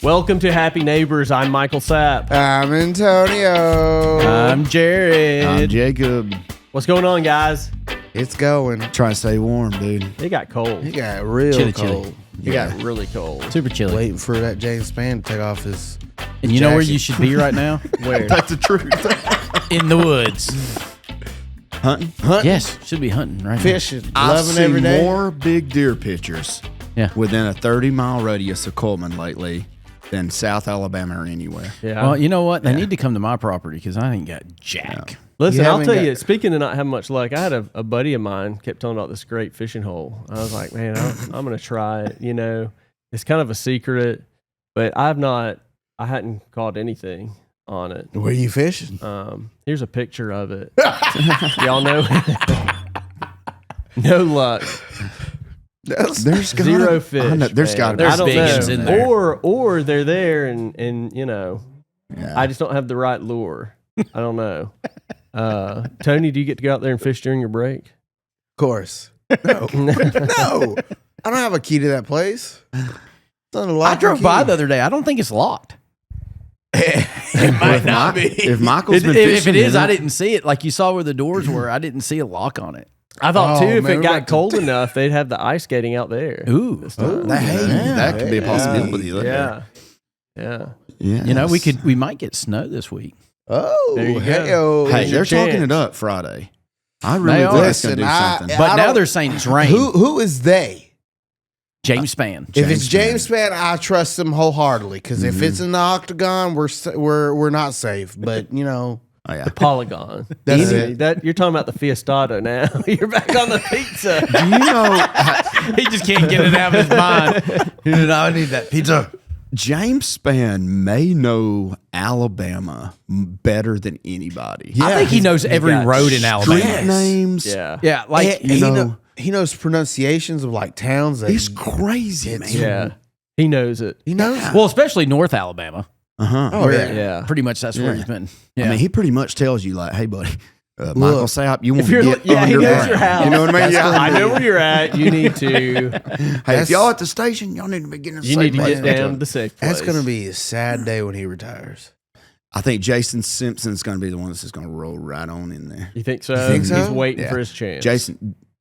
Welcome to Happy Neighbors. I'm Michael Sapp. I'm Antonio. I'm Jared. I'm Jacob. What's going on, guys? It's going. Trying to stay warm, dude. It got cold. It got real Chilly, cold. chilly. It got really cold. Super chilly. Waiting for that James Spann to take off his. And you know where jacket. you should be right now? Where? That's the truth. In the woods. Hunting. Yes, should be hunting right Fishing. I've Loving seen every day. more big deer pictures Yeah. within a 30-mile radius of Cullman lately than South Alabama or anywhere. Yeah. now. Well, you know what? They need to come to my property because I ain't got jack. Listen, You I'll haven't tell got- you, speaking of not having much luck, I had a buddy of mine kept telling about this great fishing hole. I was like, man, I'm going to try it. You know, it's kind of a secret, but I hadn't caught anything on it. Where you fishing? Here's a picture of it. Y'all know? No luck. There's Zero fish. I know, there's got to be I There's don't big know. ones in there. Or they're there and you know, Yeah. I just don't have the right lure. I don't know. Tony, do you get to go out there and fish during your break? Of course. No. No. I don't have a key to that place. It's I drove by the other day. I don't think it's locked. It might not be. If Michael's been If fishing it is, in I didn't see it. Like you saw where the doors were, I didn't see a lock on it. I thought Oh, too, if man, it we're got about to- cold enough, they'd have the ice skating out there. Ooh. that could be a possibility. Yeah. Yeah. Yeah. You know, we might get snow this week. Oh, There you go. hey-o. Hey, they're talking chance. it up Friday. I really They think are. it's going to do Listen, something. But I now don't- they're saying it's rain. Who is they? James Spann. If it's James Spann, I trust him wholeheartedly. Because if Mm-hmm. it's in the octagon, we're not safe. But you know, Oh, yeah. Polygon. That's Easy. it. That you're talking about the Fiestato now. You're back on the pizza. Do you know He just can't get it out of his mind. I need that pizza. James Spann may know Alabama better than anybody. I think he knows every got road in Street Alabama. names. Yeah. Yeah, like And know- he knows pronunciations of like towns. That He's crazy, man. Yeah. He knows it. he knows. well, especially North Alabama. Uh-huh. Oh yeah. Yeah. Pretty much that's where Yeah. he's been. Yeah. I mean, he pretty much tells you, like, hey, buddy, Michael Sapp, you want If to you're, get yeah, he knows underground. your house. You know what I mean? That's Yeah. I know where you're at. You need to. Hey, if y'all at the station, y'all need to be getting a You safe need to place. get down to the safe place. That's gonna be a sad day when he retires. I think Jason Simpson's going to be the one that's just going to roll right on in there. You think so? You think so? He's waiting Yeah. for his chance.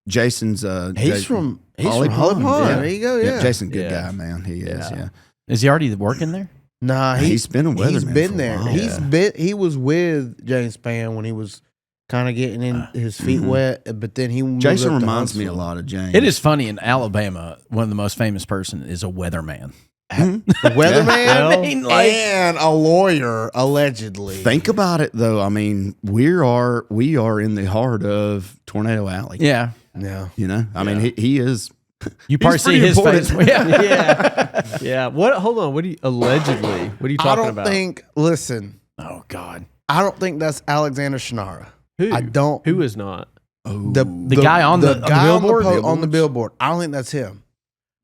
Jason's He's from Holly Holly Pond, Pond. yeah. There you go. Yeah. Jason's a good Yeah. guy, man. He is, yeah. Is he already working there? Nah, He's been a weatherman He's for been a there. while. He's been. He was with James Spann when he was kind of getting in his feet wet, but then he moved Jason up to reminds me a Huntsville. lot of James. It is funny in Alabama. One of the most famous person is a weatherman. A weatherman Well, I mean, like- and a lawyer allegedly. Think about it, though. I mean, we are in the heart of Tornado Alley. Yeah, Yeah. You know, I mean, he is. you probably see pretty his important. face. Yeah. Yeah. Yeah. What? Hold on. What do you allegedly? What are you I talking don't about? think. Listen, Oh God, I don't think that's Alexander Shannara. Who? I don't. Who is not? The guy on the guy billboard? on the billboard. I don't think that's him.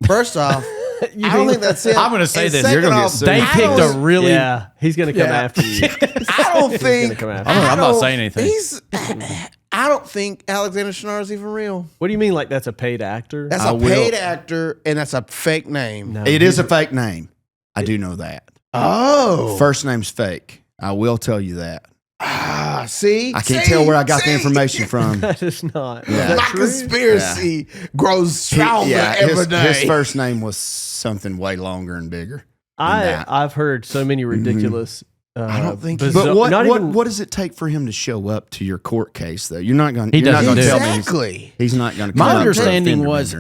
First off, I don't think that's him. I'm gonna say And this. second You're gonna get off, sued. They I picked don't- a really. Yeah. He's gonna come Yeah. after you. I don't think. come after I'm not I don't- saying anything. I don't think Alexander Shannara is even real. What do you mean? Like that's a paid actor? That's I a will- paid actor, and that's a fake name. No, It is a fake name. I do know that. Oh, First name's fake. I will tell you that. see, I can't tell where I got the information from. That is not. Yeah. Is that My true? conspiracy grows stronger every day. his first name was something way longer and bigger. that. I've heard so many ridiculous. I don't think- bizarre- But not even, what does it take for him to show up to your court case, though? You're not going. He You're not doesn't going to do tell it. me Exactly. he's not going to. My understanding was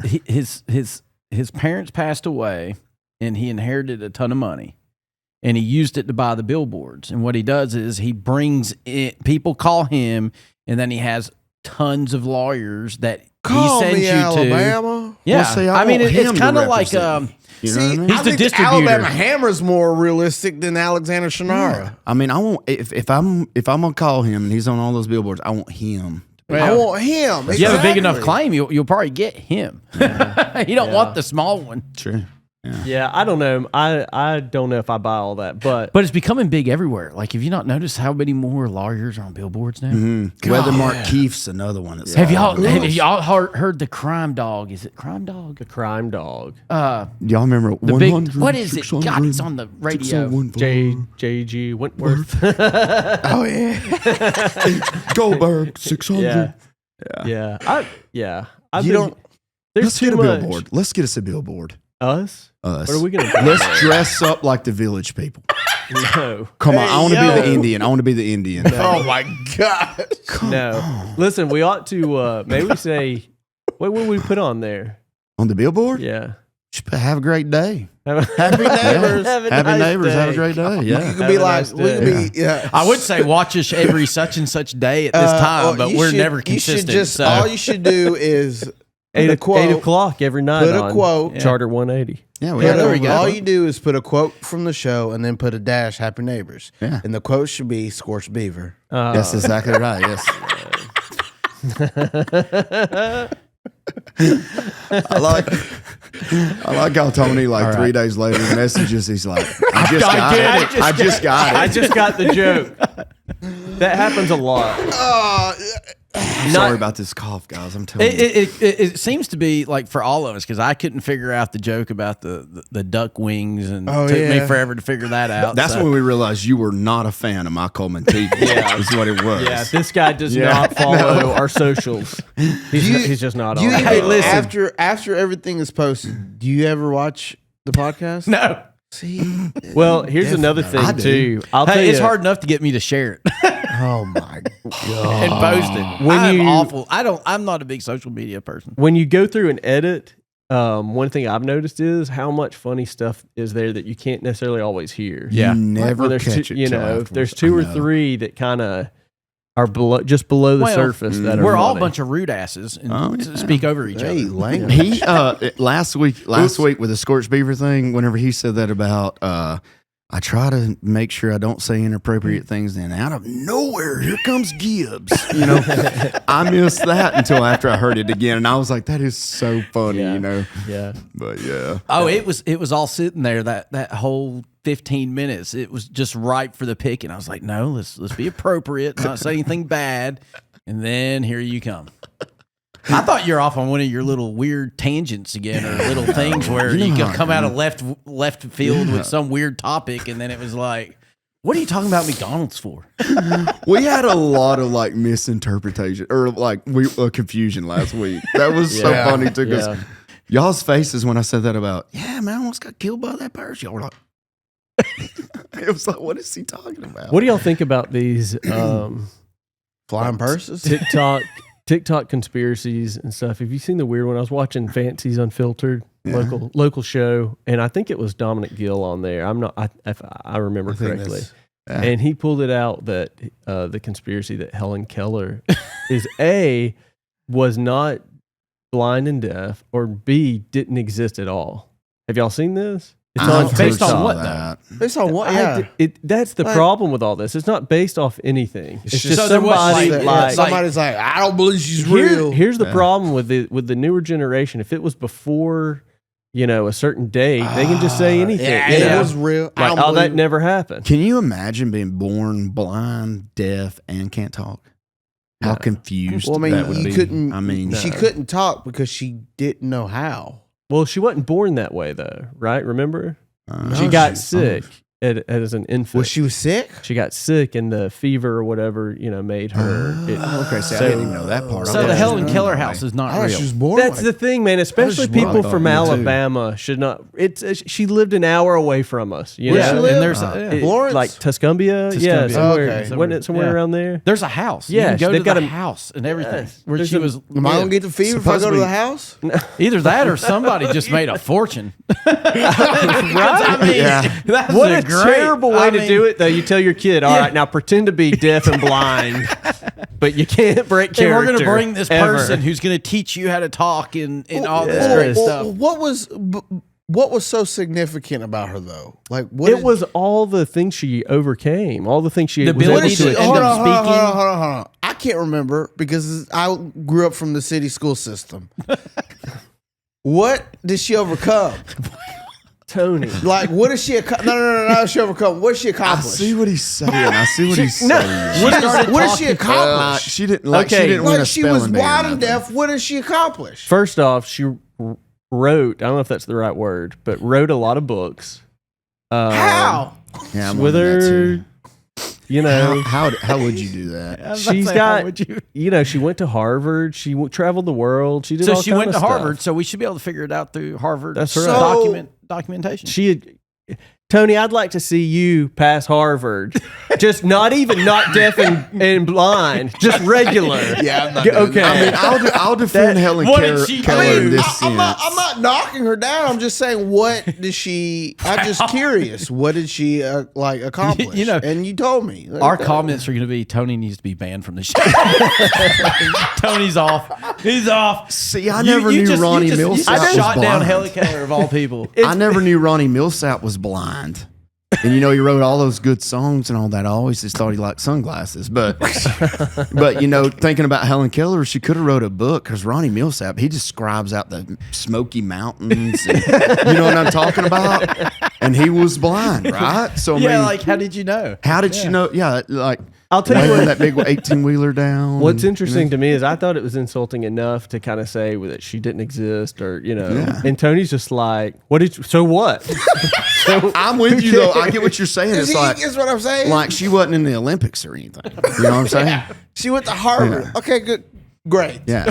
his parents passed away, and he inherited a ton of money, and he used it to buy the billboards. And what he does is he brings it. People call him, and then he has tons of lawyers that Call he sends me you to. Alabama. Yeah, Well, see, I I mean want him it's to kind of like represent me. You know See, what I mean? He's I the think distributor. Alabama Hammer's more realistic than Alexander Shannara. I mean, I want if I'm gonna call him and he's on all those billboards, I want him. I want him. If you have a big enough Exactly. claim, you'll probably get him. You don't want the small one. True. Yeah, I don't know. I don't know if I buy all that, but But it's becoming big everywhere. Like, have you not noticed how many more lawyers are on billboards now? Weathermark Keefe's another one. That's Have y'all heard the crime dog? Is it crime dog? the crime dog, y'all remember The big, what is it? God, it's on the radio. J.G. Wentworth. Oh yeah, Goldberg 600. Yeah. There's Let's too get a much. billboard. Let's get us a billboard. Us? Us. What are we gonna? Let's dress up like the village people. No. Come on, I want to be the yo. Indian. I want to be the Indian. Oh my god! No. Listen, we ought to maybe say, what would we put on there? On the billboard? Yeah. Just have a great day. Happy neighbors. Have a Happy nice neighbors. Have a day. great day. You Yeah. could be Have a like, nice we could day. be, yeah. I would say watch us every such and such day at this time, but you we're should- never You consistent. should just so. all you should do is 8 quote. o'clock every night. Put a on quote. Charter 180. Yeah, Put there a- we go. All you do is put a quote from the show and then put a dash Happy Neighbors. Yeah. And the quote should be Scorched Beaver. That's exactly right. Yes. I like how Tony, like 3 days later, messages. He's like, I just got it. I just got it. I just got the joke. That happens a lot. Sorry about this cough, guys. I'm telling you. It seems to be like for all of us, because I couldn't figure out the joke about the duck wings, and Oh, it took me yeah. forever to figure that out. That's so. when we realized you were not a fan of my Cullman TV. Yeah, is what it was. Yeah, this guy does not follow our socials. He's just not Do you on. even, Hey, listen. after everything is posted, do you ever watch the podcast? No. See? Well, here's another thing I do. too. I'll tell Hey, it's you, hard enough to get me to share it Oh my god! and post it. When I'm you- awful. I'm not a big social media person. when you go through and edit, one thing I've noticed is how much funny stuff is there that you can't necessarily always hear. You never Where there's catch two, it. you till know, afterwards. there's two I or know. three that kind of are just below the Well, surface. That are We're all a funny. bunch of rude asses and Oh, yeah. speak over each Hey, other. language. He last week with the scorched beaver thing, whenever he said that about I try to make sure I don't say inappropriate things, then out of nowhere here comes Gibbs. You know, I missed that until after I heard it again, and I was like, that is so funny, Yeah. you know. Yeah. But yeah. Oh, it was all sitting there that whole 15 minutes. It was just ripe for the picking. I was like, no, let's be appropriate, not say anything bad. And then here you come. I thought you're off on one of your little weird tangents again, or little things where You know you how could I come out do. of left field with some weird topic, and then it was like, what are you talking about McDonald's for? We had a lot of like misinterpretation or like confusion last week. That was so Yeah. funny too, because Yeah. y'all's faces when I said that about, yeah, man, I almost got killed by that person. Y'all were like, it was like, what is he talking about? What do y'all think about these Flying purses. TikTok conspiracies and stuff? Have you seen the weird one? I was watching Fancies Unfiltered, local show, and I think it was Dominic Gill on there. If I remember correctly. And he pulled it out that the conspiracy that Helen Keller was not blind and deaf, or B, didn't exist at all. Have y'all seen this? It's I've based heard on what, some of that. Based on what? Yeah. That's the Like- problem with all this. It's not based off anything. It's just so there was somebody like- like, Somebody's like, I don't believe she's real. Here's the problem with the newer generation. If it was before, a certain date, they can just say anything. Yeah, you know? it was real. I Like, don't oh, that believe it. never happened. Can you imagine being born blind, deaf, and can't talk? How No. confused Well, I mean, that would you be. couldn't. I mean, she couldn't talk because she didn't know how. Well, she wasn't born that way, though, right? Remember? She No, got she- sick as an infant. Was she was sick? She got sick, and the fever or whatever, made her. okay, see, I So- didn't even know that part. So I the thought she Helen was Keller born house that is not I thought real. she was born. That's the thing, man. Especially just wrong. people from Me too. Alabama should not. She lived an hour away from us. You Where know? she live? and there's Florence? like Tuscumbia. Yeah, Tuscumbia. somewhere. Okay. Wasn't it somewhere Yeah. around there? there's a house. Yeah, you can go they've to got the a- house and everything. Yes. Where There's she a- was. Am I gonna get the fever if I go to Supposedly- the house? Either that or somebody just made a fortune. Right? I mean, Yeah. that's What a great- terrible way I to mean, do it, though. You tell your kid, all right, now pretend to be deaf and blind, but you can't break And character. we're going to bring this ever. person who's going to teach you how to talk and all this Yes. great Well, stuff. what was so significant about her though? Like what? It was all the things she overcame, all the things she The was able ability to to achieve. end up speaking. Hold on. I can't remember because I grew up from the city school system. What did she overcome? Tony. Like, what is she? No, Chevrolet Cullman. What does she I accomplish? see what he's saying. I see what he's saying. What does she accomplish? She didn't win a She was spelling bee or blind and nothing. deaf. What does she accomplish? First off, she wrote. I don't know if that's the right word, but wrote a lot of books. How? Yeah, I'm with wondering that her, too. you know, How would you do that? she's got. You know, she went to Harvard. She traveled the world. She did. So all she kind went of to stuff. Harvard, so we should be able to figure it out through Harvard. That's right. Documentation. She had, Tony, I'd like to see you pass Harvard. Just not deaf and blind, just regular. Yeah, I'm not Okay. doing I mean, I'll defend Helen what did Keller, she Keller do? in this I'm sense. not knocking her down. I'm just saying, what does she? I'm just curious. What did she accomplish? You know, and you told me. Our comments are going to be Tony needs to be banned from the show. Tony's off. He's off. See, I never knew Ronnie Millsap was shot down blind. Helen Keller of all people. I never knew Ronnie Millsap was blind. And you know, he wrote all those good songs and all that. I always just thought he liked sunglasses. But you know, thinking about Helen Keller, she could have wrote a book because Ronnie Millsap, he describes out the Smoky Mountains. And, you know what I'm talking about? And he was blind, right? So I mean, like, how did you know? how did she know? Yeah, like I'll tell you weighing what. that big 18-wheeler down. What's and, interesting to me is I thought it was insulting enough to kind of say that she didn't exist, or you know. Yeah. And Tony's just like, "What did? So what?" So I'm with you though. I get what you're saying. It's like is what I'm saying. like she wasn't in the Olympics or anything. You know what I'm saying? She went to Harvard. Yeah. Okay, good, great. Yeah.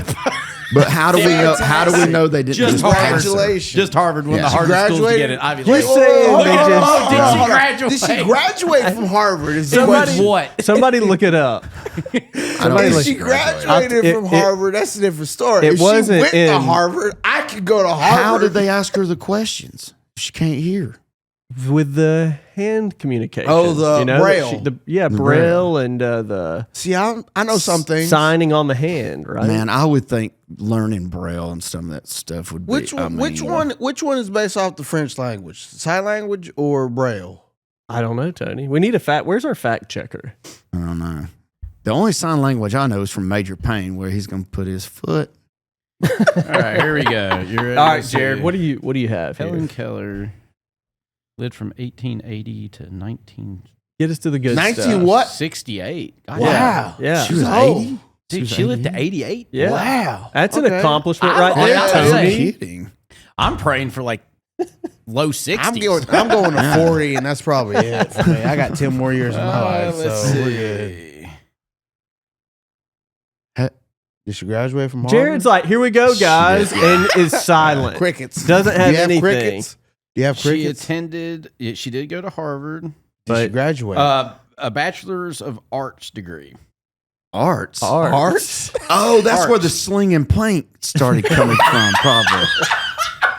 But how do we know? How do we know they didn't Just just Harvard. pass her? Congratulations. Just Harvard, one of the Yeah. She hardest schools to graduated? get in Ivy You're League. saying they just. Oh, did she graduate? Did she graduate from Harvard? Is the Somebody question. what? Somebody look it up. Somebody If look. she graduated It- from it- Harvard, that's a different story. it If wasn't she went to in- Harvard, I could go to Harvard. How did they ask her the questions? She can't hear. With the hand communication. Oh, the Braille. Braille Braille. and the See, I know some things. signing on the hand, right? Man, I would think learning Braille and some of that stuff would be. Which one is based off the French language? Sign language or Braille? I don't know, Tony. We need a fact. Where's our fact checker? I don't know. The only sign language I know is from Major Payne, where he's going to put his foot. All right, here we go. You're ready All right, to Jared. see. What do you have Helen here? Keller lived from 1880 to 1968. Get us to the good 19 stuff. what? God, Wow. Yeah. She was old. 80? Dude, she lived to 88. Yeah. Wow. That's an Okay. accomplishment I- right I- there, I- I'm Tony. kidding. I'm praying for like low 60s. I'm going to 40, and that's probably it for me. I got 10 more years of my life, so we're good. Did she graduate from Harvard? Jared's like, here we go, guys, Shit. and is silent. Crickets. Doesn't have Do you anything. crickets? Do you have She crickets? attended, she did go to Harvard. Did she but- graduate? A bachelor's of arts degree. Arts. Arts. Oh, that's Arts. where the sling and plank started coming from, probably.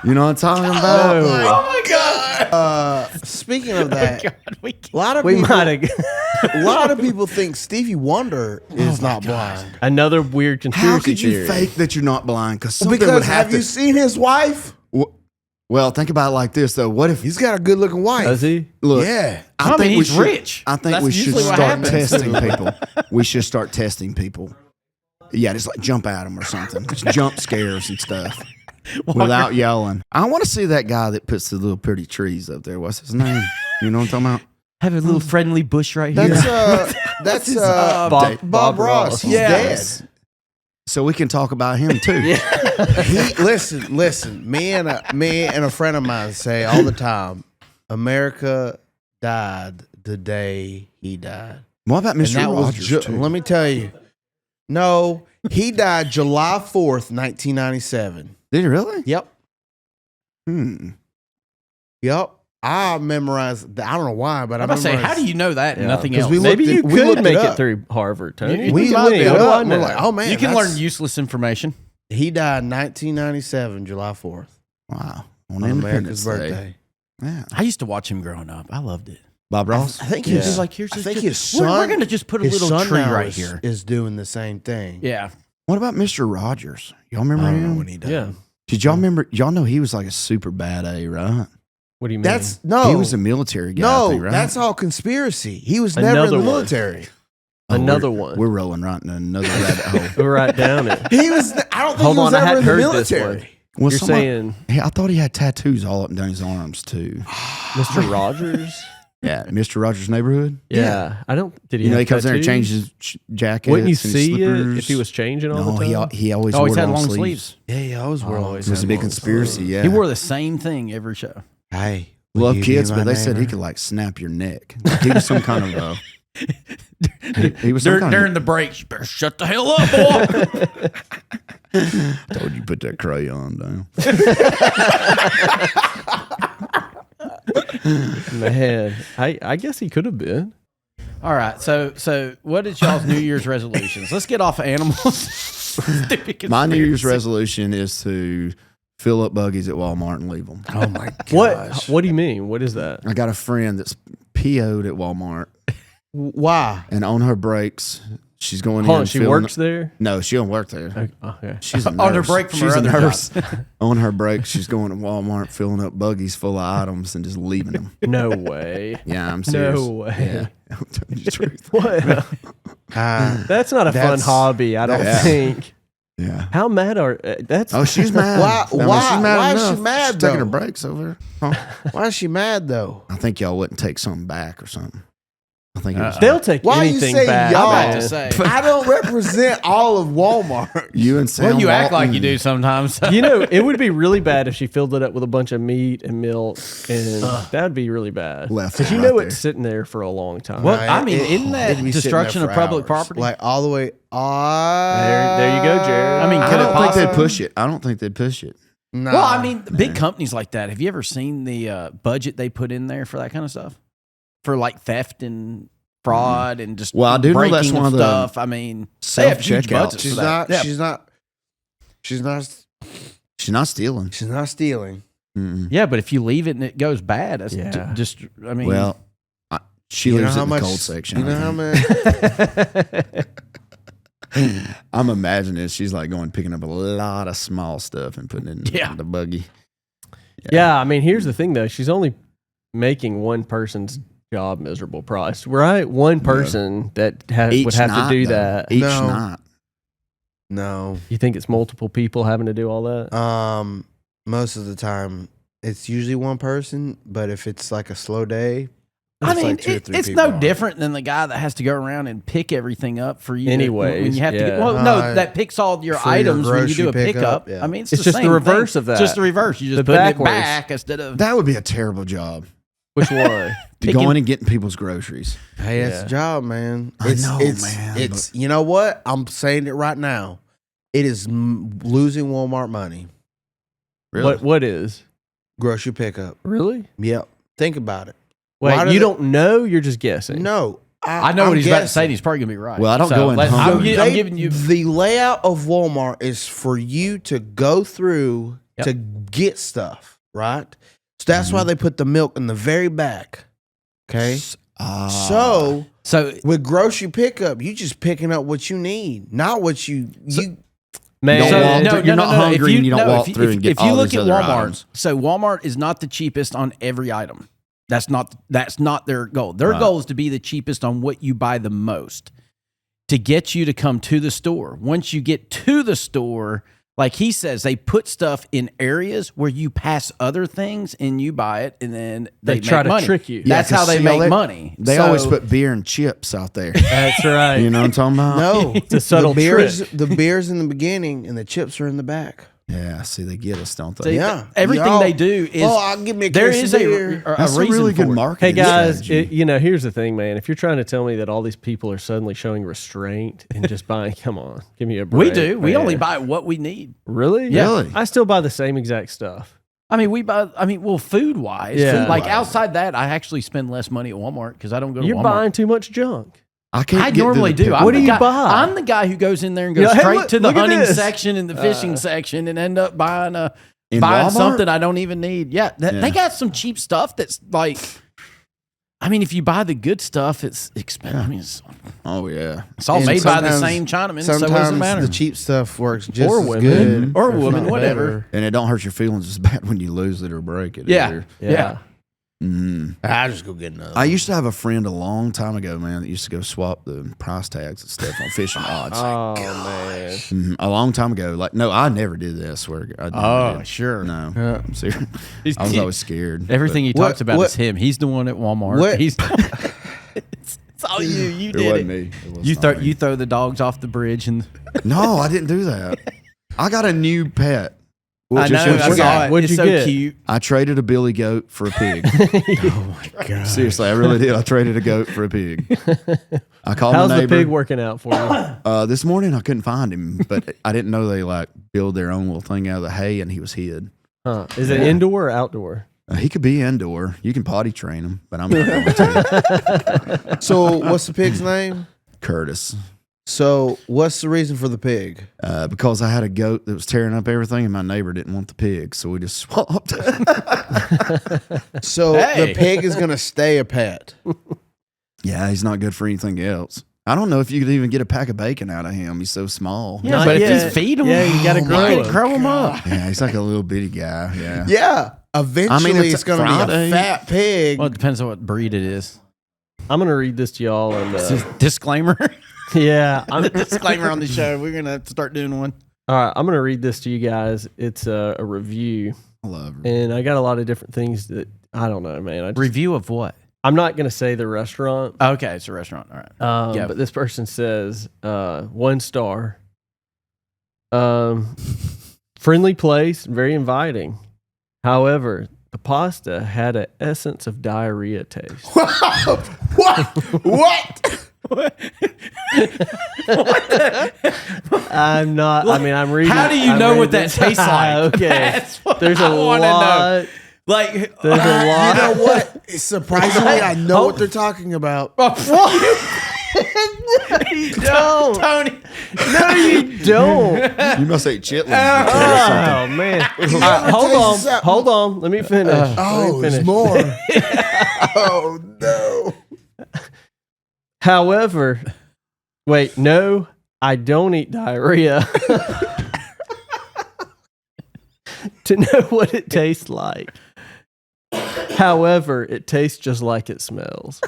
You know what I'm talking about? Oh. my God. Speaking of that, God, a lot of We people, might have a lot of people think Stevie Wonder is not blind. another weird conspiracy How could you theory. fake that you're not blind? Because something would Because have have to. you seen his wife? Well, think about it like this though. What if He's got a good looking wife. Does he? look? Yeah. I mean, we he's should- rich. I think That's we should usually what start happens. testing people. We should start testing people. Yeah, just like jump at them or something. Just jump scares and stuff without yelling. I want to see that guy that puts the little pretty trees up there. What's his name? You know what I'm talking about? Have a little friendly bush right here. That's Bob Ross. He's Yes. dead. So we can talk about him too. Listen. Me and a friend of mine say all the time, America died the day he died. What about And Mr. that was Rogers? too? let me tell you. No, he died July 4th, 1997. Did he really? Yep. Yep. I memorized. I don't know why, but I I'm about to say, memorized. how do you know that and Yeah. nothing 'Cause else? we Maybe looked you it- we could looked make it it up. through Harvard, Tony. We What looked do you it mean? What do I up. know? We're like, oh man, you can that's- learn useless information. He died 1997, July 4th, Wow. on Independence America's Day. birthday. Yeah. I used to watch him growing up. I loved it. Bob Ross. I think He's his, like, here's I this think kid. his son. We're going to just put a his little son tree now right is- here. is doing the same thing. Yeah. What about Mr. Rogers? Y'all remember I don't know him? when he died. Yeah. Did y'all remember? Y'all know he was like a super bad A, right? What do you mean? That's no. He was a military guy. I no. think, right? That's all conspiracy. He was never in Another the one. military. another one. We're rolling right in another rabbit hole. We'll write down it. He was. I don't think Hold he was on, I ever in hadn't the heard this military. one. Well, You're saying hey, I thought he had tattoos all up and down his arms too. Mr. Rogers? Yeah, Mr. Rogers' Neighborhood. Yeah. I don't. Did he? You know, have he comes there and tattoos? changes his jacket. Wouldn't you and his see it slippers. if he was changing all No, the time? he always Always wore had long long sleeves. sleeves. Yeah, he always wore always. It was a big conspiracy. Yeah, He wore the same thing every show. Hey, will love you be kids, my but they said he neighbor? could like snap your neck. Like, he was some kind of. He was some kind During the breaks, you better shut the hell up, boy. I told you put that crayon down. Man, I guess he could have been. All right, so what is y'all's New Year's resolutions? Let's get off of animals. My New Year's resolution is to fill up buggies at Walmart and leave them. Oh my gosh. What do you mean? What is that? I got a friend that's PO'd at Walmart, Why? and on her breaks, she's going in. Hold on, and she filling works up- there? No, she don't work there. Okay. She's a nurse. On her break from she's her a other nurse. job. On her break, she's going to Walmart, filling up buggies full of items and just leaving them. No way. Yeah, I'm serious. No way. Yeah, I'm telling you the truth. What? That's not a fun That's- hobby, I don't Yeah. think. Yeah. How mad are that's Oh, she's mad. Why- I mean, why- she's mad why is she enough. mad, She's taking her though? breaks over. Huh? Why is she mad though? I think y'all wouldn't take something back or something. I think it was they'll take Why you anything say back. y'all? I'm about man. to say. I don't represent all of Walmart. you and Sam. Well, you act like Walton. you do sometimes. You know, it would be really bad if she filled it up with a bunch of meat and milk, and that'd be really bad. Left because you it know right it's there. sitting there for a long time. Well, I mean, isn't that it'd be sitting destruction there of for public hours. property? Like all the way. There you go, Jared. I mean, I could it don't think possibly? they'd push it. I don't think they'd push it. Nah. Well, I mean, big companies like that. Have you ever seen the budget they put in there for that kind of stuff? For like theft and fraud and just Well, I do know breaking that's one of the stuff. I mean, they have huge self-checkouts. budgets she's for that. not. Yeah. She's not. She's not stealing. She's not stealing. Mm-mm. Yeah, but if you leave it and it goes bad, that's Yeah. just. I mean, Well, she You know leaves it how in the much- cold section. You know I how think. many? I'm imagining this. She's like going picking up a lot of small stuff and putting it in the buggy. yeah, I mean, here's the thing though. She's only making one person's job miserable price, right? One person that Each would have night, to do though. that. Each No. night. No. You think it's multiple people having to do all that? Most of the time, it's usually one person. But if it's like a slow day, I it's mean, like two or three it's people no on it. different than the guy that has to go around and pick everything up for you. Anyways, when you have to get, yeah. well, no, that picks all your for your items when you do a grocery pickup. pickup, yeah. I mean, it's It's the just the same reverse thing. of that. Just the reverse. You just The put it backwards. back instead of. That would be a terrible job. Which one? Picking- Going and getting people's groceries. Hey, it's Yeah. a job, man. I know, it's, man, It's you know what? I'm saying it right now. It is losing Walmart money. Really? What is? Grocery pickup. Really? Yep. Think about it. Wait, Why do you they- don't know? You're just guessing. No, I know I'm what he's about to say, and guessing. he's probably gonna be right. Well, I don't go in let's- hungry. I'm giving you. The layout of Walmart is for you to go through Yep. to get stuff, right? So that's why they put the milk in the very back. Okay. So So with grocery pickup, you just picking up what you need, not what you. Man, You don't walk through- you're not hungry and you don't walk if through and get if you all look these at other Walmart, items. so Walmart is not the cheapest on every item. That's not their goal. Their Right. goal is to be the cheapest on what you buy the most, to get you to come to the store. Once you get to the store, like he says, they put stuff in areas where you pass other things and you buy it, and then they try make to money. trick you. That's Yeah, how 'cause they see, make they- money. They So- always put beer and chips out there. That's right. You know what I'm talking about? No, It's a subtle the beers, trick. The beers in the beginning and the chips are in the back. Yeah, see, they get us, don't See, they? Yeah, everything Y'all- they do is I'll give me a there case is of a beer. That's a reason really good for it. marketing Hey guys, strategy. here's the thing, man. If you're trying to tell me that all these people are suddenly showing restraint and just buying, come on, give me a break. We do. We man. only buy what we need. Really? Yeah. Really? I still buy the same exact stuff. I mean, well, food wise. Yeah. Like Food-wise. outside that, I actually spend less money at Walmart because I don't go to You're Walmart. buying too much junk. I can't I get to normally the do. pick- I'm What the do you guy- buy? I'm the guy who goes in there and goes Yeah, hey, straight look- to the look at hunting this. section and the fishing section and end up buying In buying Walmart? something I don't even need. Yeah, Yeah. they got some cheap stuff that's like. I mean, if you buy the good stuff, it's expensive. I mean, Oh, yeah. it's all And made by the sometimes- same Chinaman, so what does it Sometimes matter? the cheap stuff works just Or as women. good, Or if women, not whatever. better. And it don't hurt your feelings as bad when you lose it or break it. Yeah. either. Yeah. I just go get another. I used to have a friend a long time ago, man, that used to go swap the price tags and stuff on fishing odds. Oh man. A long time ago. Like, no, I never did that. I swear. I never did. Sure. No, Yeah. I'm serious. I was always scared. Everything he What- talks about what- is him. He's the one at Walmart. What- He's it's all you. You It did wasn't it. me. It was You not throw me. you throw the dogs off the bridge and No, I didn't do that. I got a new pet. I Just know. what I you saw got. it. What'd It's you so get? cute. I traded a billy goat for a pig. Oh my god! Seriously, I really did. I traded a goat for a pig. I called How's my the neighbor. pig working out for you? This morning I couldn't find him, but I didn't know they like build their own little thing out of the hay, and he was hid. Huh. Is it indoor or outdoor? He could be indoor. You can potty train him, but I'm not going to. So, what's the pig's name? Curtis. So, what's the reason for the pig? Because I had a goat that was tearing up everything, and my neighbor didn't want the pig, so we just swapped. So, Hey. the pig is going to stay a pet. Yeah, he's not good for anything else. I don't know if you could even get a pack of bacon out of him. He's so small. Yeah, Not but if yet. you feed him, Yeah, you gotta grow you him. can grow him up. Yeah, he's like a little bitty guy. Yeah. Yeah. Eventually, it's it's going to be Friday. a fat pig. Well, it depends on what breed it is. I'm gonna read this to y'all and Disclaimer. yeah. I'm, Disclaimer on the show. We're gonna have to start doing one. all right, I'm gonna read this to you guys. It's a review, I love her. and I got a lot of different things that I don't know, man. Review of what? I'm not gonna say the restaurant, Okay, it's a restaurant. All right. Yeah. but this person says 1 star. Friendly place, very inviting. However, the pasta had an essence of diarrhea taste. What? I'm not. I mean, I'm reading. How do you I'm know reading what that this- tastes like? Okay, That's what there's I a wanna know. lot. Like, There's a lot. You know what? Surprisingly, I know what they're talking about. You don't. Tony. No, you don't. You must say chitlins. or something. Oh man! All ever right, hold tasted on, something? hold on. Let me finish. Oh, Let me there's finish. more. Oh, no. However, wait, no, I don't eat diarrhea. To know what it tastes like. However, it tastes just like it smells.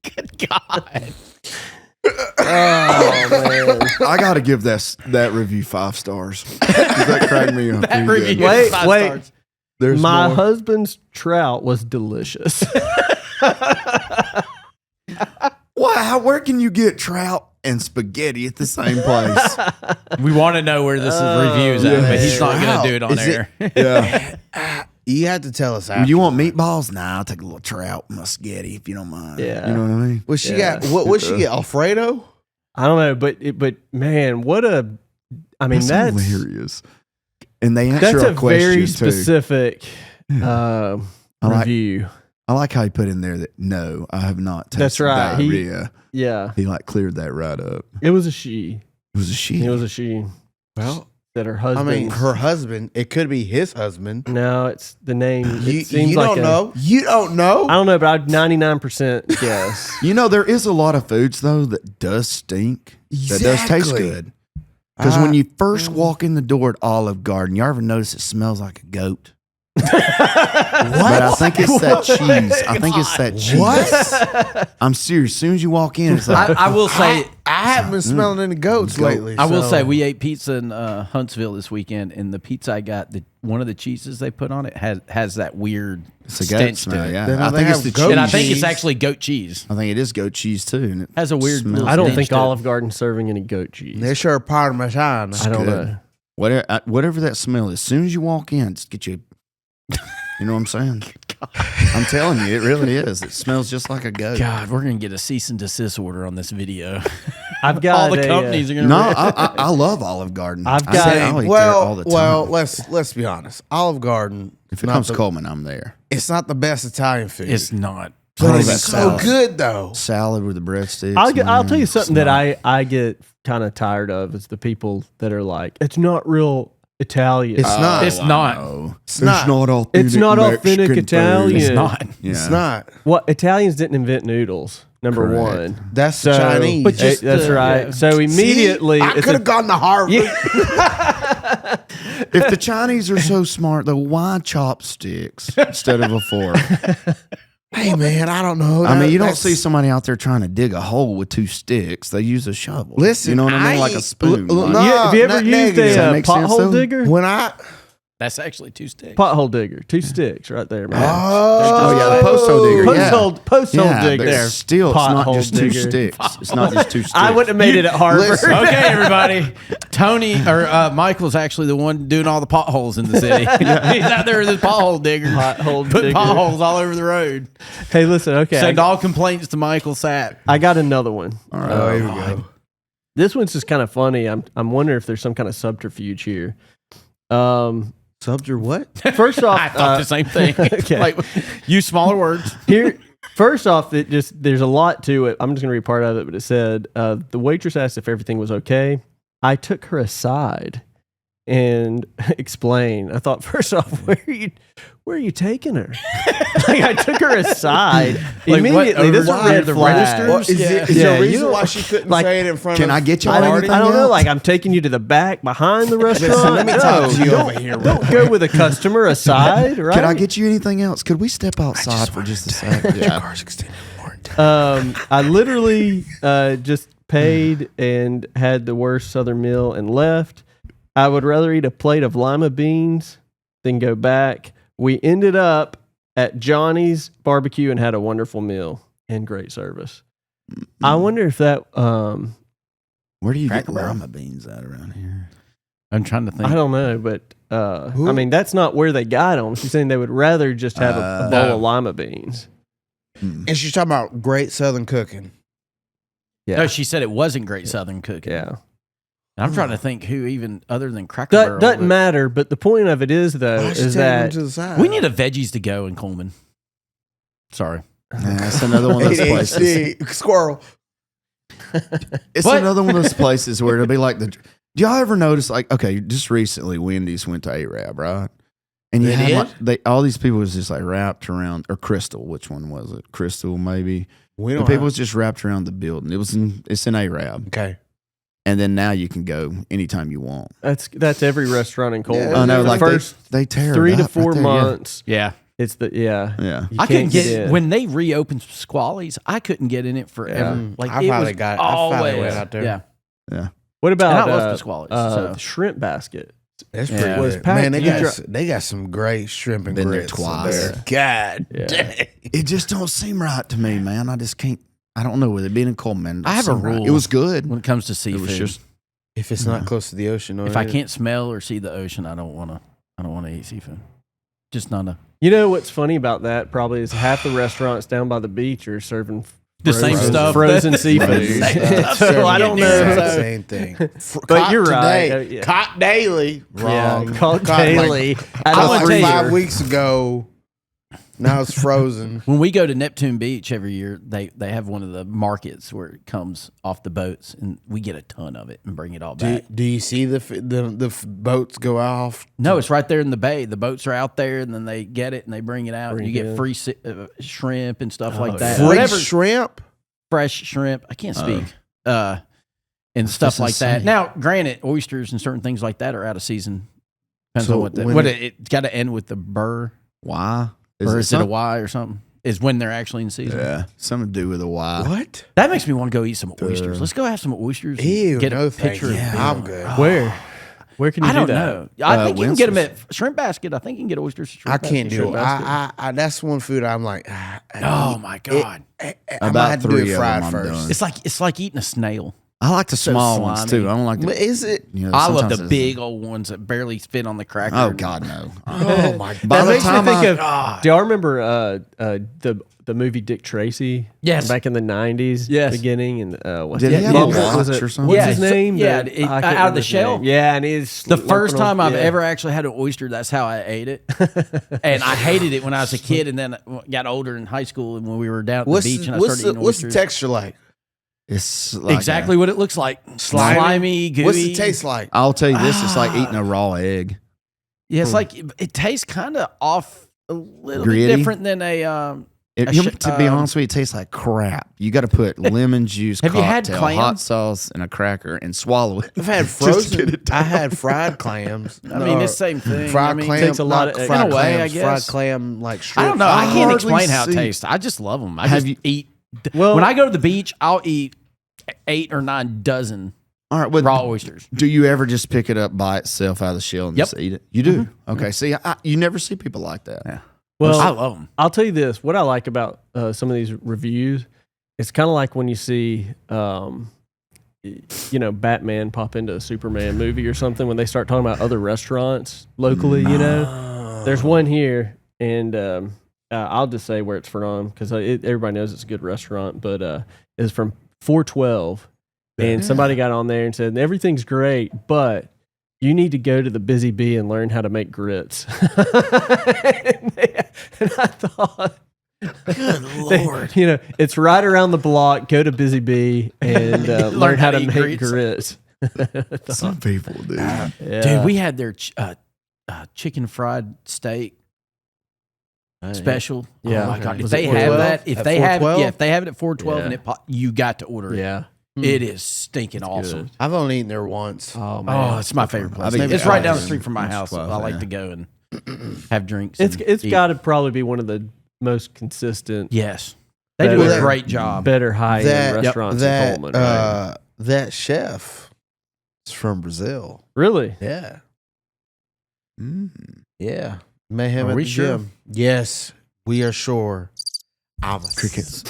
Good God. Oh man! I got to give that review 5 stars. That cracked me up. That pretty good. review. Wait, 5 wait. stars. There's My more. husband's trout was delicious. Wow, where can you get trout and spaghetti at the same place? We want to know where this review is at, but he's not going Trout. to do it on Is it- air. Yeah. You have to tell us after. You want meatballs? Nah, I'll take a little trout and my spaghetti if you don't mind. Yeah. You know what I mean? What she Yeah. got? What she get? Alfredo? I don't know, but man, what a! I mean, that's hilarious. And they answer that's our a question very too. specific I like- review. I like how he put in there that no, I have not tasted That's right. diarrhea. Yeah, He like cleared that right up. it was a she. It was a she. It was a she. Well, That her I husband. mean, her husband. It could be his husband. No, it's the name. It You seems like don't know. You don't know. I don't know, but I'd 99% guess. You know, there is a lot of foods though that does stink. That does taste Exactly. good. Because when you first walk in the door at Olive Garden, you ever notice it smells like a goat? But I think it's that cheese. I think it's that cheese. What? I'm serious. As soon as you walk in, it's like I will say, I haven't been smelling any goats lately. I will so- say, we ate pizza in Huntsville this weekend, and the pizza I got, one of the cheeses they put on it has that weird it's a goat stench smell. to it. Yeah, Then I they think it's have the goat cheese. And I think it's cheese. actually goat cheese. I think it is goat cheese too, and it Has a weird smells little I don't stench think to it. Olive Garden's serving any goat cheese. They sure Parmesan. I don't good. know. Whatever that smell is. As soon as you walk in, just get you. You know what I'm saying? I'm telling you, it really is. It smells just like a goat. God, we're gonna get a cease and desist order on this video. I've got All the companies are gonna. No, I love Olive Garden. I've I got- say I'll eat there all the time. Well, let's be honest. Olive Garden. if it not comes the- Cullman, I'm there. it's not the best Italian food. It's not. but Oh, it's that so salad. good though. Salad with the breadsticks. I'll tell you something that I. I get kind of tired of is the people that are like, it's not real Italian. It's not. It's not. It's not. authentic. It's not authentic Mexican food. Italian. It's not. Yeah. It's not. Well, Italians didn't invent noodles. Number Correct. one. That's So, the Chinese. but just that's the- right. yeah. So immediately, See? I it's could have gone to Harvard. If the Chinese are so smart, though, why chopsticks instead of a fork? Hey, man, I don't know. I mean, you don't That's- see somebody out there trying to dig a hole with 2 sticks. They use a shovel. Listen, you know what I mean? Like a spoon. No, Like- Have you ever not used negative. Does that a make sense, pothole though? digger? When I That's actually 2 sticks. Pothole digger, 2 sticks right there, man. Oh, yeah, the post hole digger. Post hole Yeah, digger. but still, it's not Pothole just 2 digger. sticks. It's not just 2 sticks. I wouldn't have made it at Harvard. Listen. Okay, everybody. Tony or Michael's actually the one doing all the potholes in the city. He's out there with his pothole digger, Pothole putting digger. potholes all over the road. Hey, listen. Okay, Send all complaints to Michael Sapp. I got another one. All right. Oh, here we go. This one's just kind of funny. I'm wondering if there's some kind of subterfuge here. Subject what? First off, I thought the same thing. okay. Like, use smaller words. Here, first off, there's a lot to it. I'm just gonna read part of it, but it said the waitress asked if everything was okay. I took her aside and explained. I thought, first off, where are you taking her? Like, I took her aside Like, immediately. what, This is a over red the flag. registers? What, is Yeah. there Yeah, a you reason don't- why she couldn't like, say it in front Can of I get you I anything don't know. else? Like, I'm taking you to the back behind the restaurant. Listen, let me talk to you don't, over here. Don't go with a customer aside, right? Can I get you anything else? Could we step outside for just a second? Your car's extended warranty. I literally just paid and had the worst Southern meal and left. I would rather eat a plate of lima beans than go back. We ended up at Johnny's barbecue and had a wonderful meal and great service. I wonder if that Where do you get Cracker Barrel. lima beans at around here? I'm trying to think. I don't know, but Who? I mean that's not where they got them. She's saying they would rather just have a bowl No. of lima beans. And she's talking about great Southern cooking. Yeah, No, she said it wasn't great Southern cooking. yeah. I'm trying to think who even other than Cracker Barrel. Doesn't would- matter. But the point of it is though Why she is taking them that to the side? We need a veggies to go in Cullman. Sorry. Yeah, that's another one of those places. ADHD, squirrel. It's What? another one of those places where it'll be like the. Do y'all ever notice, like, okay, just recently, Wendy's went to Arab, right? And you They had did? like, all these people was just like wrapped around, or Crystal, which one was it? Crystal, maybe. We The don't people have- was just wrapped around the building. It's in Arab, Okay. and then now you can go anytime you want. that's every restaurant in Coleman. Yeah, Oh no, the like first they tear 3 it to up right 4 there, yeah. months. Yeah. It's the Yeah. you I couldn't can't get in. when they reopened Squally's. I couldn't get in it forever. Yeah. Like I it finally was got it. I finally always went out there. Yeah, What about And I love the Squallies, so. the shrimp basket? That's Yeah. pretty Was good. packed. Man, You they got some great shrimp and Been there grits. twice. in there. God Yeah. dang. It just don't seem right to me, man. I just can't. I don't know with it being in Coleman. I have a seem right. rule. It was good. when it comes to It seafood. was just If it's not close to the ocean, if I can't smell or see the ocean, I don't want to eat seafood. Just not a You know what's funny about that probably is half the restaurants down by the beach are serving the same Frozen- stuff. frozen seafood. Same So I don't Yeah. know. Same thing. But you're right. Yeah. Caught daily. Wrong. Yeah, caught Caught like- daily. I out of like the freezer. 5 weeks ago. Now it's frozen. When we go to Neptune Beach every year, they have one of the markets where it comes off the boats, and we get a ton of it and bring it all back. Do you see the boats go off? No, it's right there in the bay. The boats are out there, and then they get it and they bring it out. Bring and you it get in. free shrimp and stuff like Oh, that. yeah. Free Whatever, shrimp? fresh shrimp. I can't speak. And What's stuff this like that. say? Now, granted, oysters and certain things like that are out of season. Depends So on what when it's got to end with the burr, why? or is it a some- Y or something? Is when they're actually in season. Yeah, something to do with a why. What? That makes me want to go eat some oysters. Let's go have some oysters. and Ew, get no a thank picture. you. of I'm them. good. Where can you I do don't that? know. I think you can get them Winslow's. at Shrimp Basket. I think you can get oysters. At Shrimp I can't Basket. do Shrimp it. basket. I that's one food I'm like. Oh my god! I might About have to do 3 it of fried them I'm first. done. It's like eating a snail. I like the So small ones slimy. too. I don't like But the. is it? You know, I love sometimes the it's- big old ones that barely fit on the cracker. Oh God, no. Oh my By That the makes me time think I- of. Do y'all remember the movie Dick Tracy? Yes. Back in the '90s, Yes. beginning, and what's Did his he have name? a What was watch it? or something? What's Yeah, his so- name? yeah, The- it- I can't out of remember the his shell? name. Yeah, and he's The first time I've yeah. ever actually had an oyster, that's how I ate it. And I hated it when I was a kid, and then got older in high school, and when we were down at the beach, and I started eating what's the oysters. texture like? It's like Exactly what it looks like. Slimy? Slimy, gooey. What's the taste like? I'll tell you this: it's like eating a raw egg. Yeah, it's like it tastes kind of off a little Gritty? bit different than a To be honest with you, it tastes like crap. You got to put lemon juice, Have you had cocktail, hot clams? sauce, and a cracker and swallow it. I've had Just get frozen. it down. I had fried clams. I mean, it's the same thing. Fried I mean, clam takes a lot of- not in fried a way, I clams, fried guess. clam like I strip. don't know. I can't hardly explain how it see- tastes. I just love them. I Have just you- eat. Well- when I go to the beach, I'll eat 8 or 9 dozen All right, well, raw oysters. do you ever just pick it up by itself out of the shell and Yep. just eat it? You do? Okay. See, you never see people like that. Yeah. Well, I love them. I'll tell you this. What I like about some of these reviews, it's kind of like when you see, Batman pop into a Superman movie or something, when they start talking about other restaurants locally, There's one here, and I'll just say where it's from because everybody knows it's a good restaurant, but it's from 412. And somebody got on there and said, everything's great, but you need to go to the Busy Bee and learn how to make grits. and I thought, Good Lord. it's right around the block. Go to Busy Bee and learn how to eat make grits. grits. Some people do. Yeah. Dude, we had their chicken fried steak special. Yeah. Oh my God. If Was they it have 412? that, if At they have 412? if they have it at 412 Yeah. and you got to order it. Yeah. It is stinking awesome. good. I've only eaten there once. Oh, man. Oh, it's my favorite place. I think It's it's right down the awesome. street from my It's house. close, I like yeah. to go and have drinks. It's and eat. got to probably be one of the most consistent, Yes. They do Better- a great job. better high-end That- restaurants that in Cullman, right? that chef is from Brazil. Really? Yeah, Mm. yeah. Met him Are at we the sure? gym. Yes, we are sure. Crickets.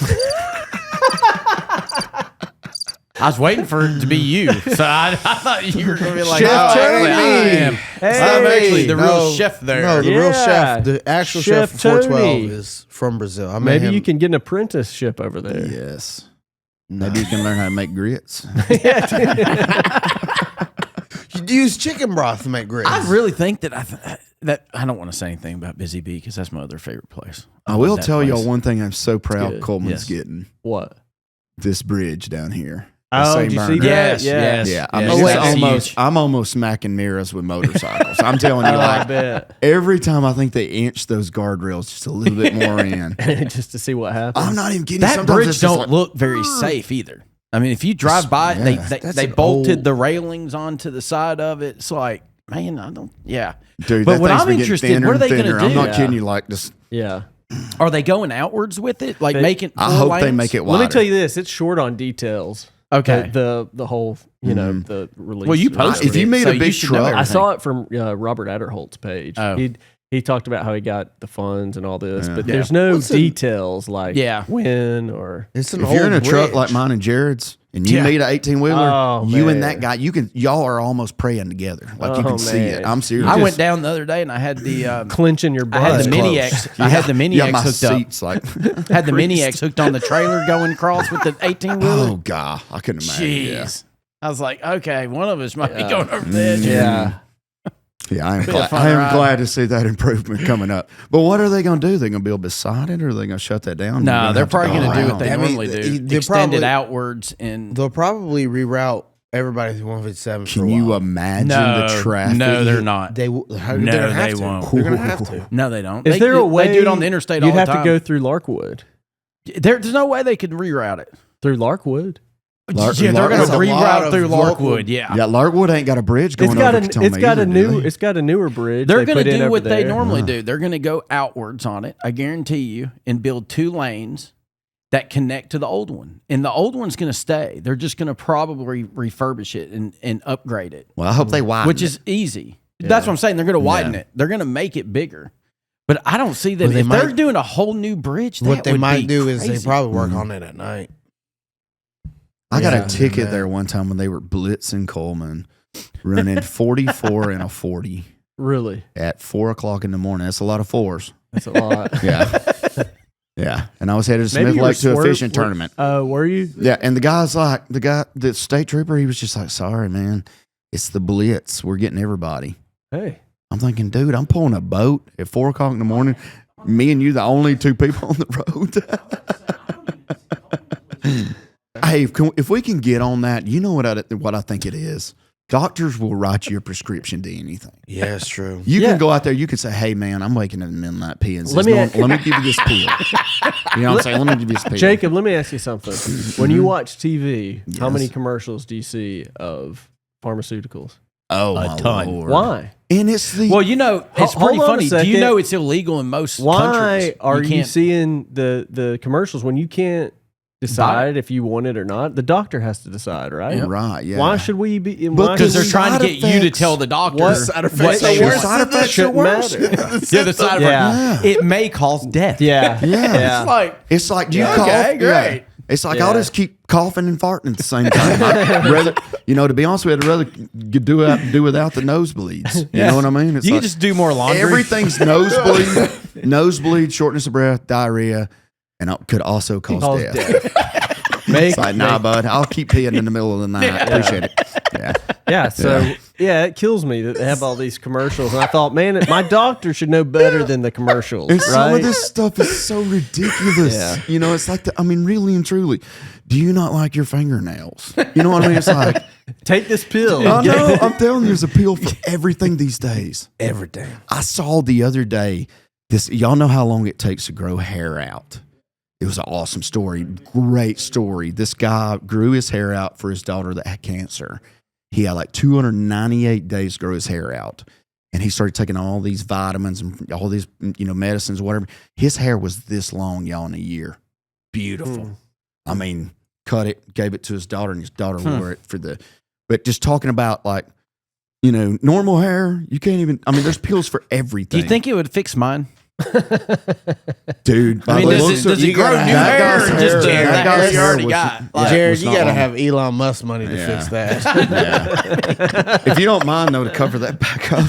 I was waiting for it to be you. So I thought you were going to be like, Chef actually, Tony. I am. I'm actually the real chef there. No, the real Yeah. chef, the actual chef, Chef for 412 Tony. is from Brazil. I met Maybe him. you can get an apprenticeship over there. Yes. Maybe you can learn how to make grits. You use chicken broth to make grits. I really think that I don't want to say anything about Busy Bee because that's my other favorite place. I will love that tell y'all place. one thing I'm so proud good. Coleman's Yes. getting. What? This bridge down here. Oh, St. did you see Bernard. that? Yes, Yeah. yes. Yeah, I yes. mean, it's That's almost. huge. I'm almost smacking mirrors with motorcycles. I'm telling you, Oh, I like bet. every time I think they inch those guardrails just a little bit more in. Just to see what happens. I'm not even kidding. That Sometimes bridge it's just don't like, look very safe either. I mean, if you drive by, Yeah. they an bolted old- the railings onto the side of it. It's like, man, I don't. Yeah, dude. But that what thing's I'm been getting interested, thinner what are and they going to thinner. do? I'm not Yeah. kidding you. Like this, Yeah. Are they going outwards with it, like They- making? I four hope they lanes? make it wider. Let me tell you this: it's short on details. Okay. The whole the release. Well, you or posted If you it, made so a big should know truck- I everything. saw it from Robert Adderholt's page. Oh. He talked about how he got the funds and all this, but Yeah. there's no What's in- details like Yeah. when or It's an if old you're in a truck bridge. like mine and Jared's, and you Yeah. meet an 18-wheeler, Oh, you and man. that guy, y'all are almost praying together. Like you Oh, can see man. it. I'm serious. I just- went down the other day and I had the clenching your I butt. had the Mini Close. X. I had the Mini yeah, X my hooked up. seats like. Had the Mini X hooked on the trailer going across with the 18-wheeler. Oh God, I couldn't imagine. Jeez. I was like, okay, one of us might be going over the edge. Yeah. Yeah, I am, Be a fun I am ride. glad to see that improvement coming up. But what are they going to do? They're going to build beside it, or are they going to shut that down? No, You're they're have to probably go going to do around. what they I mean, normally do. they're Extend it probably- outwards and They'll probably reroute everybody through 157. for a Can you while. imagine no, the traffic? no, they're not. They No, they're gonna have they to. won't. They're gonna have to. No, they don't. Is They- there a way they do it on the interstate? You'd all have the time. to go through Larkwood. There's no way they could reroute it. Through Larkwood. Lark- Yeah, they're going That's to a lot reroute of through local- Larkwood. Yeah. Yeah, Larkwood ain't got a bridge going It's got over a Katoma it's got a either, new do they? it's got a newer bridge. They're they going put to in do over what they there. normally do. They're going to go outwards on it. I guarantee you, and build 2 lanes that connect to the old one. And the old one's going to stay. They're just going to probably refurbish it and upgrade it, Well, I hope they widen which it. is easy. That's what I'm saying. They're going to widen it. They're going to make it bigger. But I don't see that Well, they if they're might- doing a whole new bridge. That What they would might be do is they crazy. probably work on it at night. I got Yeah. a ticket Yeah. there one time when they were blitzing Coleman, running 44 and a 40 Really? at 4 o'clock in the morning. That's a lot of fours. That's a lot. Yeah. Yeah. And I was headed to Maybe Smith you were Lake to a swerve- fishing were- tournament. Were you? Yeah. And the state trooper, he was just like, sorry, man. It's the blitz. We're getting everybody. Hey. I'm thinking, dude, I'm pulling a boat at 4 o'clock in the morning. Me and you, the only 2 people on the road. Hey, if we can get on that, you know what I think it is? Doctors will write you a prescription to anything. Yeah, it's true. You can go out there. You can say, "Hey, man, I'm waking up in the middle of that pee, and Let me- let me give you this pill." You know what I'm saying? Let me give you this pill. Jacob, let me ask you something. When you watch TV, how many commercials do you see of pharmaceuticals? Oh, A my ton. Lord. Why? And it's the Well, you know, it's Hold pretty on a funny. Do second. you know it's illegal in most Why countries? are you can't- seeing the commercials when you can't decide if you want it or not? The doctor has to decide, right? right. Yeah. Why should we be? Because they're the trying to side get you to effects- tell the doctor What side what effects they are want. worse? Side effects are Shouldn't worse. matter. Yeah, the side effect. Yeah. It may cause death. Yeah. Yeah. It's like, It's like you Okay, cough. great. Yeah. It's like I'll Yeah. just keep coughing and farting at the same time. I'd rather, to be honest with you, I'd rather do without the nosebleeds. You know what I mean? It's you like can just do more laundry. everything's nosebleed, shortness of breath, diarrhea, and it could also cause death. It's like, nah, bud, I'll keep peeing in the middle of the night. Appreciate it. Yeah. Yeah, so it kills me that they have all these commercials, and I thought, man, my doctor should know better than the commercials, And right? some of this stuff is so ridiculous. Yeah. It's like, really and truly, do you not like your fingernails? You know what I mean? It's like, Take this pill. I know, I'm telling you, there's a pill for everything these days. Everything. I saw the other day y'all know how long it takes to grow hair out. It was an awesome story, great story. This guy grew his hair out for his daughter that had cancer. He had like 298 days to grow his hair out. And he started taking all these vitamins and all these, medicines, whatever. His hair was this long, y'all, in a year. Beautiful. I mean, cut it, gave it to his daughter, and his daughter wore it but just talking about like, normal hair, you can't even, there's pills for everything. Do you think it would fix mine? Dude, I mean, does it grow new hair or just that the hair guy's you already was- got? yeah, Jared, was you not got to long. have Elon Musk money to fix that. Yeah. If you don't mind, though, to cover that back up,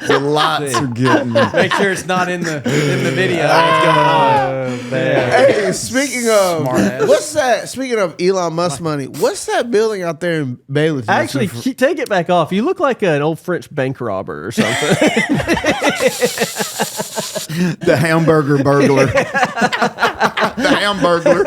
the lights are getting me. Make sure it's not in the video. What's going on? Hey, speaking of Smartass. what's that? Speaking of Elon Musk money, what's that building out there in Bailey? Actually, take it back off. You look like an old French bank robber or something. The hamburger burglar. The hamburger.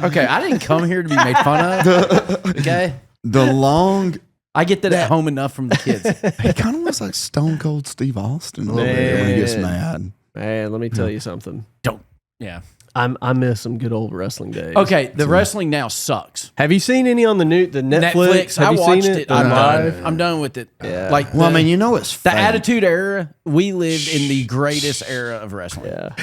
Okay, I didn't come here to be made fun of. Okay, The long. I get that at home enough from the kids. He kind of looks like Stone Cold Steve Austin a little bit when he gets Man. mad. Man, let me tell you something. Yeah. I miss some good old wrestling days. Okay, the wrestling now sucks. Have you seen any on the Netflix? Have I you watched seen it. on I'm live? done. I'm done with it. Yeah. Like, Well, the, it's the fake. Attitude Era. We lived in the greatest era of wrestling. Yeah.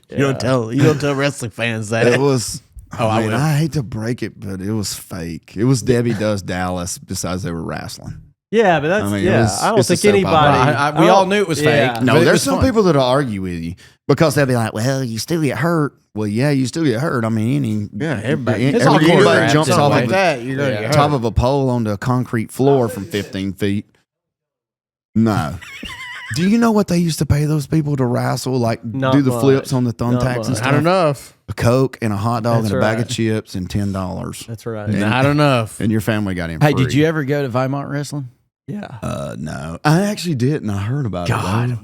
you don't tell wrestling fans that. It was. I will. I hate to break it, but it was fake. It was Debbie Does Dallas. Besides, they were wrestling. Yeah, but that's I mean, I don't it's a think soap anybody. opera. We all knew it was fake. No, But it there's was some fun. people that'll argue with you because they'll be like, "Well, you still get hurt." Well, yeah, you still get hurt. everybody. It's all everybody choreographed jumps in a off way. of that. You're gonna get top hurt. of a pole onto a concrete floor from 15 feet. No. Do you know what they used to pay those people to wrestle? Like Not do the much. flips on the Not thumbtacks and much. stuff? Not enough. A Coke and a hot dog That's and a bag of right. chips and $10. That's right. Not enough. And your family got in Hey, free. did you ever go to Weimar Wrestling? Yeah. No. I actually didn't. I heard about it. though. God,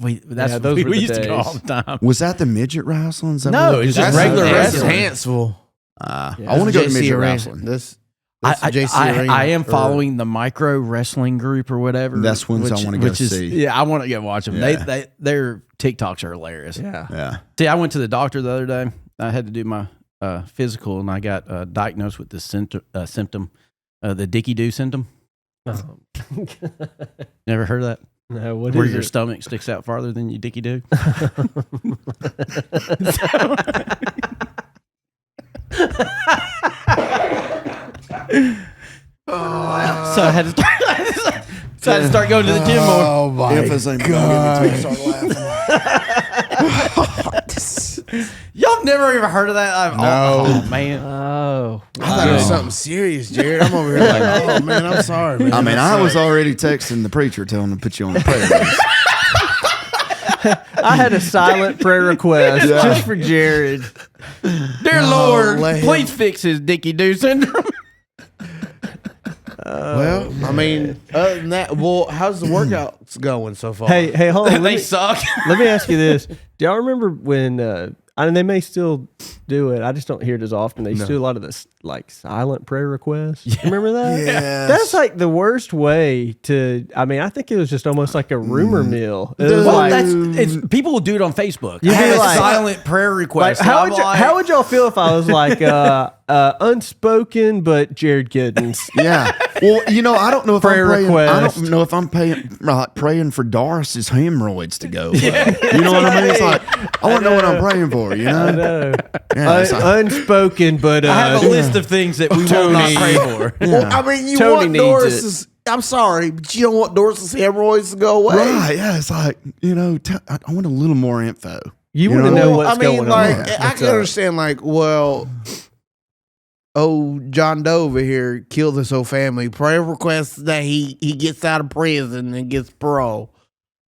Yeah, those were we the used to go days. all the time. Was that the midget wrestling? Is that No, what it's is? just That's regular that's wrestling. Hanceville. I Yeah. want to go to JC midget Arena. wrestling. That's I, JC I, Arena. I am or- following the micro wrestling group or whatever. That's ones I wanna go see. Yeah, I want to go watch them. Yeah. Their TikToks are hilarious. Yeah. Yeah. See, I went to the doctor the other day. I had to do my physical, and I got diagnosed with this symptom, the Dicky Doo symptom. Never heard of that? No, what Where is your it? stomach sticks out farther than you Dicky Doo. So I had to start going to the gym more. Oh my Emphysema. God. Start laughing. Y'all never even heard of that? No. Oh, man. Oh. I thought it was something serious, Jared. I'm over here like, oh man, I'm sorry, man. I mean, I was already texting the preacher telling him to put you on the prayer list. I had a silent prayer request Yeah. just for Jared. Dear Lord, Lord. please fix his Dicky Doo syndrome. Well, I mean, other than that, well, how's the workouts going so far? Hey, hold on. They suck. Let me ask you this. Do y'all remember when and they may still do it. I just don't hear it as often. They used to do a lot of this like silent prayer requests. You remember that? Yes. That's like the worst way to. I mean, I think it was just almost like a rumor mill. It was Well, like, people will do it on Facebook. You'd be Have a like- silent prayer like, request. how would y'all feel if I was like unspoken but Jared Giddens? Yeah. Well, I don't know if Prayer I'm praying. I request. don't know if I'm praying for Doris's hemorrhoids to go. You know what I mean? It's like I want to know what I'm praying for. I know. Yeah, it's like- Unspoken, but I have a list of things that we will not pray for. Well, I mean, you Tony want needs Doris's. I'm sorry, but you don't want Doris's hemorrhoids to go away. Right? Yeah. It's like I want a little more info. You want to know Well, what's I mean, going like, on. I What's can up? understand, like, well, John Doe over here killed this whole family. Prayer requests that he gets out of prison and gets parole,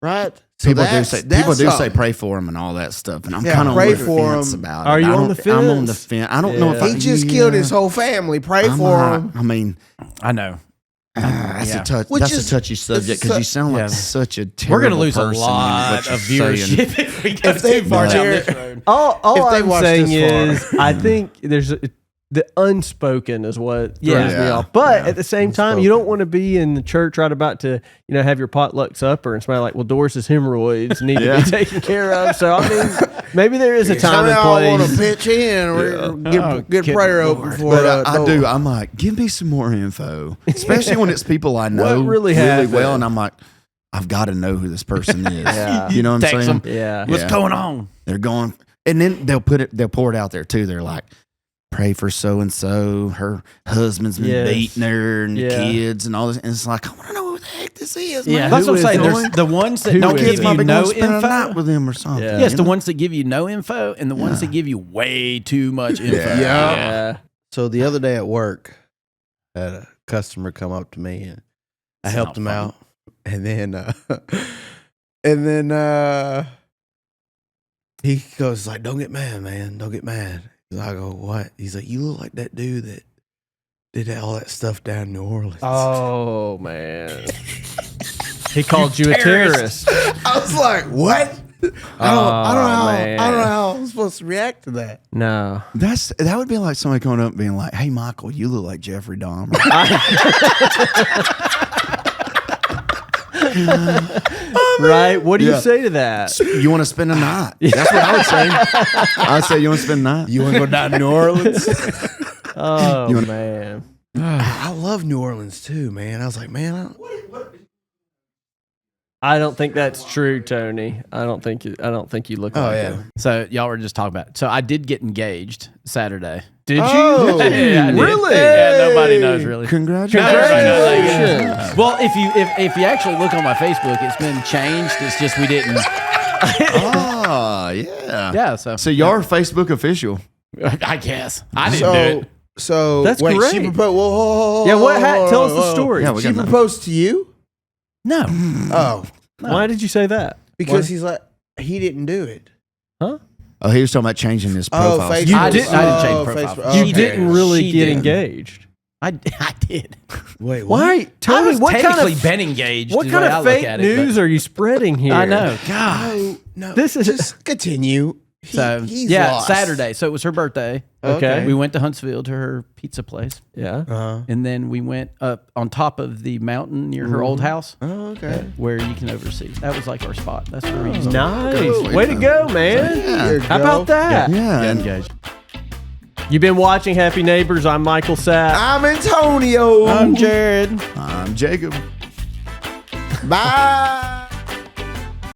right? So People that's say something. pray for him and all that stuff, and I'm Yeah, kind of pray on the for fence him. about Are it. you I on don't- the fence? I'm on the fence. I don't know if Yeah. I, He just killed his whole family. Pray for him. I mean, I know. that's Yeah. Which a is- touchy subject because you sound like Yeah. such a We're terrible going to lose a person in lot what you're of saying. viewership if we go If they too far down Jared- this road. All If they I'm watch saying this is, I think there's the unspoken is what throws me Yeah. off. But Yeah. at the same time, you don't want to be in the church right about to, have your potluck supper and somebody like, well, Doris's hemorrhoids need to be taken care of. So I mean, maybe there is a time and Somehow I want to place. pitch in or get, Oh, get good prayer Lord. open for But I Dor- do. I'm like, give me some more info, especially when it's people I know What really happened? well, and I'm like, I've got to know who this person is. Yeah. You know what I'm Text saying? them. Yeah. What's Yeah. going on? They're going, and then they'll pour it out there too. They're like, pray for so and so. Her husband's been Yes. beating her and Yeah. the kids and all this. And it's like, I want to know who the heck this is. Yeah. man. That's Who what I'm is saying. it? There's the ones that Who don't is give it? you Might be no going to spend a night info. with him or something. Yeah. Yes, you the know? ones that give you no info and the ones that give you way too much info. Yeah. Yeah. So the other day at work, I had a customer come up to me and I It's helped not him funny. out, and then he goes like, "Don't get mad, man. Don't get mad." I go, "What?" He's like, "You look like that dude that did all that stuff down in New Orleans." Oh man. He called you a terrorist. I was like, "What?" I don't know how I'm supposed to react to that. No. That would be like somebody coming up and being like, "Hey, Michael, you look like Jeffrey Dahmer." Right? What do you Yeah. say to that? You want to spend a night? That's what I would say. I'd say you want to spend a night. You want to go down to New Orleans? Oh You wanna- man. I love New Orleans too, man. I was like, man, I don't think that's true, Tony. I don't think you look like him. So y'all were just talking about it. So I did get engaged Saturday. Did Oh, you? Yeah, I did. Really? Yeah, nobody knows really. Congratulations. Congratulations. Well, if you actually look on my Facebook, it's been changed. It's just we didn't. Oh, yeah. Yeah. So You're Facebook official. I guess I didn't do it. So That's wait, great. she proposed. Whoa, Yeah, tell us the story. Yeah, we She got that. proposed to you? No. Oh, Why did you say that? because he's like he didn't do it. Huh? Oh, he was talking about changing his Oh, profile. Facebook. You I didn't- didn't change Oh, profile. Facebook. You Okay. didn't really She get did. engaged. I did. Wait, what? Why, I Tony? was What kind technically of been engaged. what is kind the way I of look fake at it, news but- are you spreading here? I know. God. No, no. This is- just continue. So He's yeah, lost. Saturday. So it was her birthday. Okay. We went to Huntsville to her pizza place, Yeah. and then we went up on top of the mountain near her old house, Oh, okay. where you can oversee. That was like our spot. That's where we used to Nice. Cool, Way to yeah. go, man. There you How go. about that? Yeah. get and- engaged. You've been watching Happy Neighbors. I'm Michael Sapp. I'm Antonio. I'm Jared. I'm Jacob. Bye.